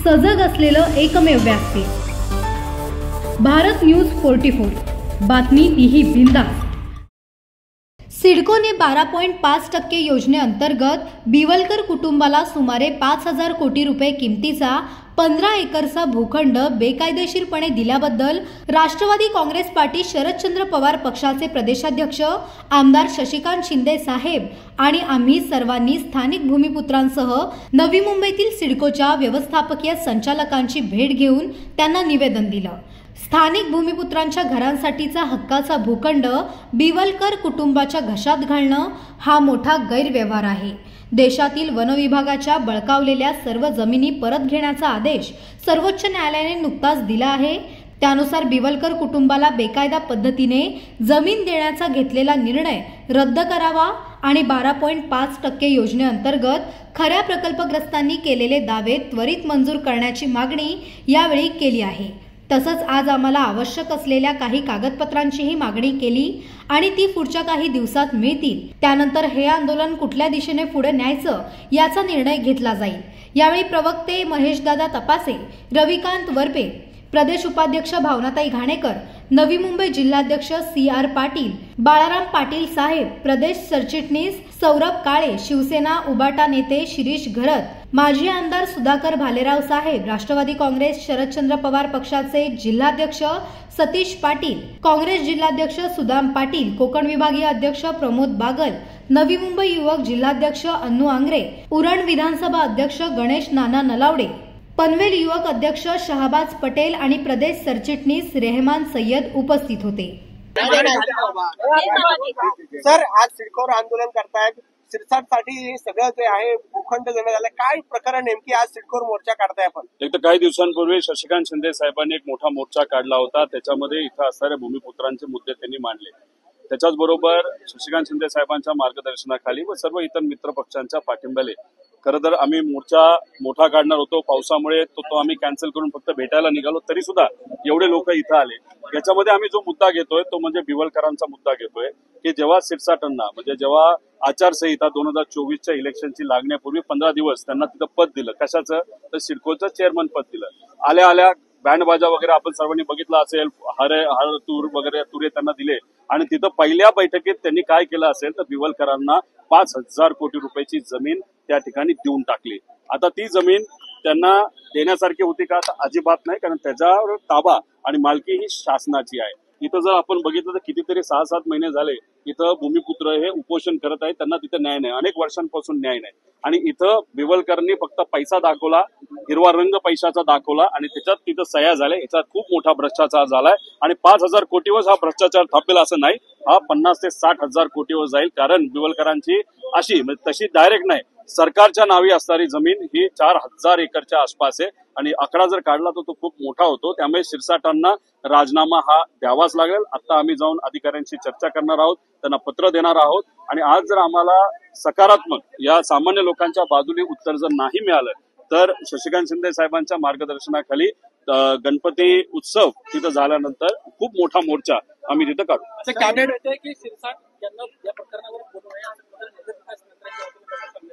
सजग असलेलं एकमेव व्यासपीठ भारत न्यूज 44। बातमी तीही बिंदास। सिडकोने 12.5% योजनेअंतर्गत बिवलकर कुटुंबाला सुमारे 5,000 कोटी रुपये किमतीचा 15 एकरचा भूखंड बेकायदेशीरपणे दिल्याबद्दल राष्ट्रवादी काँग्रेस पार्टी शरदचंद्र पवार पक्षाचे प्रदेशाध्यक्ष आमदार शशिकांत शिंदे साहेब आणि आम्ही सर्वांनी स्थानिक भूमिपुत्रांसह नवी मुंबईतील सिडकोच्या व्यवस्थापकीय संचालकांची भेट घेऊन त्यांना निवेदन दिलं। स्थानिक भूमिपुत्रांच्या घरांसाठीचा हक्काचा भूखंड बिवलकर कुटुंबाच्या घशात घालणं हा मोठा गैरव्यवहार आहे। देशातील वन विभागाच्या बळकावलेल्या सर्व जमिनी परत घेण्याचा आदेश सर्वोच्च न्यायालयाने नुकताच दिला आहे। त्यानुसार बिवलकर कुटुंबाला बेकायदा पद्धतीने जमीन देण्याचा घेतलेला निर्णय रद्द करावा आणि 12.5% योजनेअंतर्गत खऱ्या प्रकल्पग्रस्तांनी केलेले दावे त्वरित मंजूर करण्याची मागणी यावेळी केली आहे। तसंच आज आम्हाला आवश्यक असलेल्या काही कागदपत्रांचीही मागणी केली आणि ती पुढच्या काही दिवसात मिळतील। त्यानंतर हे आंदोलन कुठल्या दिशेने पुढे न्यायचं याचा निर्णय घेतला जाईल। यावेळी प्रवक्ते महेशदादा तपासे, रविकांत वरपे, प्रदेश उपाध्यक्ष भावनाताई घाणेकर, नवी मुंबई जिल्हाध्यक्ष CR पाटील, बाळाराम पाटील साहेब, प्रदेश सरचिटणीस सौरभ काळे, शिवसेना उबाटा नेते शिरीष घरत, माजी आमदार सुधाकर भालेराव साहेब, राष्ट्रवादी काँग्रेस शरदचंद्र पवार पक्षाचे जिल्हाध्यक्ष सतीश पाटील, काँग्रेस जिल्हाध्यक्ष सुदाम पाटील, कोकण विभागीय अध्यक्ष प्रमोद बागल, नवी मुंबई युवक जिल्हाध्यक्ष अन्नू आंग्रे, उरण विधानसभा अध्यक्ष गणेश नाना नलावडे, पनवेल युवक अध्यक्ष शहाबाज पटेल आणि प्रदेश सरचिटणीस रेहमान सय्यद उपस्थित होते। सर, आज सिडकोवर आंदोलन करतायत, सिरसाटसाठी सगळं जे आहे भूखंड देण्यात आलं, काय प्रकरण नेमकी आज सिडकोवर मोर्चा काढताय आपण? एक तर काही दिवसांपूर्वी शशिकांत शिंदे साहेबांनी एक मोठा मोर्चा काढला होता, त्याच्यामध्ये इथं असणाऱ्या भूमिपुत्रांचे मुद्दे त्यांनी मांडले। त्याच्याच बरोबर शशिकांत शिंदे साहेबांच्या मार्गदर्शनाखाली व सर्व इतर मित्र पक्षांच्या पाठिंब्याने खरं तर आम्ही मोर्चा मोठा काढणार होतो, पावसामुळे तो आम्ही कॅन्सल करून फक्त भेटायला निघालो, तरी सुद्धा एवढे लोक इथं आले। याच्यामध्ये आम्ही जो मुद्दा घेतोय तो म्हणजे बिवलकरांचा मुद्दा घेतोय की जेव्हा सिरसाटांना म्हणजे जेव्हा आचारसंहिता 2024च्या इलेक्शनची लागण्यापूर्वी 15 दिवस त्यांना तिथं पद दिलं, कशाचं तर सिडकोचं चेअरमन पद दिलं। आल्या आल्या बँडबाजा वगैरे आपण सर्वांनी बघितलं असेल, हर तूर वगैरे तुरे त्यांना दिले आणि तिथं पहिल्या बैठकीत त्यांनी काय केलं असेल तर बिवलकरांना 5,000 कोटी रुपयाची जमीन त्या ठिकाणी देऊन टाकली। आता ती जमीन त्यांना देण्यासारखी होती का? तर अजिबात नाही, कारण त्याच्यावर ताबा आणि मालकी ही शासनाची आहे। इथं जर आपण बघितलं तर कितीतरी 6-7 महिने झाले इथं भूमिपुत्र हे उपोषण करत आहेत, त्यांना तिथं न्याय नाही, अनेक वर्षांपासून न्याय नाही। आणि इथं बिवलकरांनी फक्त पैसा दाखवला, हिरवा रंग पैशाचा दाखवला आणि त्याच्यात तिथं सह्या झाल्या। याच्यात खूप मोठा भ्रष्टाचार झालाय आणि 5,000 कोटीवर हा भ्रष्टाचार थापेल असं नाही, हा 50 ते 60,000 कोटीवर जाईल। कारण बिवलकरांची अशी म्हणजे तशी डायरेक्ट नाही, सरकारच्या नावी असणारी जमीन ही 4,000 एकरच्या आसपास आहे आणि आकडा जर काढला तर तो खूप मोठा होतो। त्यामुळे सिरसाटांना राजीनामा हा द्यावाच लागेल। आता आम्ही जाऊन अधिकाऱ्यांशी चर्चा करणार आहोत, त्यांना पत्र देणार आहोत आणि आज जर आम्हाला सकारात्मक या सामान्य लोकांच्या बाजूने उत्तर जर नाही मिळालं तर शशिकांत शिंदे साहेबांच्या मार्गदर्शनाखाली गणपती उत्सव तिथं झाल्यानंतर खूप मोठा मोर्चा आम्ही तिथं काढू।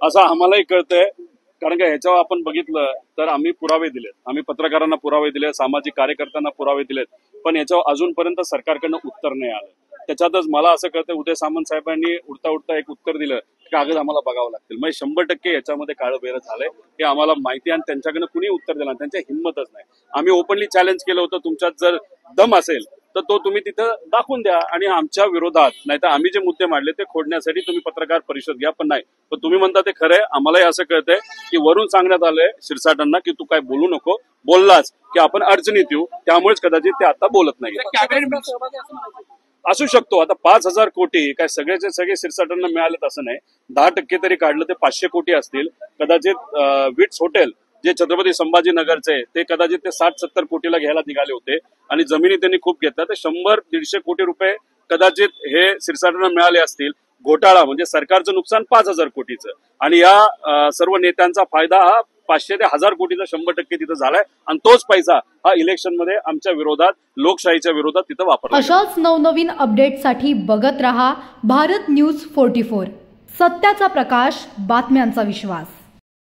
असं आम्हालाही कळतंय, कारण का ह्याच्यावर आपण बघितलं तर आम्ही पुरावे दिलेत, आम्ही पत्रकारांना पुरावे दिले, सामाजिक कार्यकर्त्यांना पुरावे दिलेत, पण याच्यावर अजूनपर्यंत सरकारकडनं उत्तर नाही आलं। त्याच्यातच मला असं कळतंय उदय सामंत साहेबांनी उडता उडता एक उत्तर दिलं, कागद आम्हाला बघावं लागतील। म्हणजे 100% याच्यामध्ये काळबेरं झालंय हे आम्हाला माहिती आणि त्यांच्याकडनं कुणी उत्तर दिलं, त्यांच्या हिंमतच नाही। आम्ही ओपनली चॅलेंज केलं होतं, तुमच्यात जर दम असेल तर तो तुम्ही तिथं दाखवून द्या आणि आमच्या विरोधात नाहीतर आम्ही जे मुद्दे मांडले ते खोडण्यासाठी तुम्ही पत्रकार परिषद घ्या, पण नाही। पण तुम्ही म्हणता ते खरंय, आम्हालाही असं कळतंय की वरून सांगण्यात आलंय सिरसाटांना की तू काय बोलू नको, बोललाच की आपण अडचणीत येऊ, त्यामुळेच कदाचित ते आता बोलत नाही। असू शकतो, आता 5,000 कोटी काय सगळ्याचे सगळे सिरसाटांना मिळालेत असं नाही, 10% तरी काढलं ते 500 कोटी असतील। कदाचित विट्स हॉटेल जे छत्रपती संभाजीनगरचे ते कदाचित ते 60-70 कोटीला घ्यायला निघाले होते आणि जमिनी त्यांनी खूप घेतल्या, तर 100-150 कोटी रुपये कदाचित हे सिरसाटांना मिळाले असतील। घोटाळा म्हणजे सरकारचं नुकसान 5,000 कोटीचं आणि या सर्व नेत्यांचा फायदा हा 500 ते 1000 कोटीचा 100% तिथं झालाय आणि तोच पैसा हा इलेक्शन मध्ये आमच्या विरोधात, लोकशाहीच्या विरोधात तिथं वापरला। अशाच नवनवीन अपडेटसाठी बघत रहा भारत न्यूज 44, सत्याचा प्रकाश, बातम्यांचा विश्वास।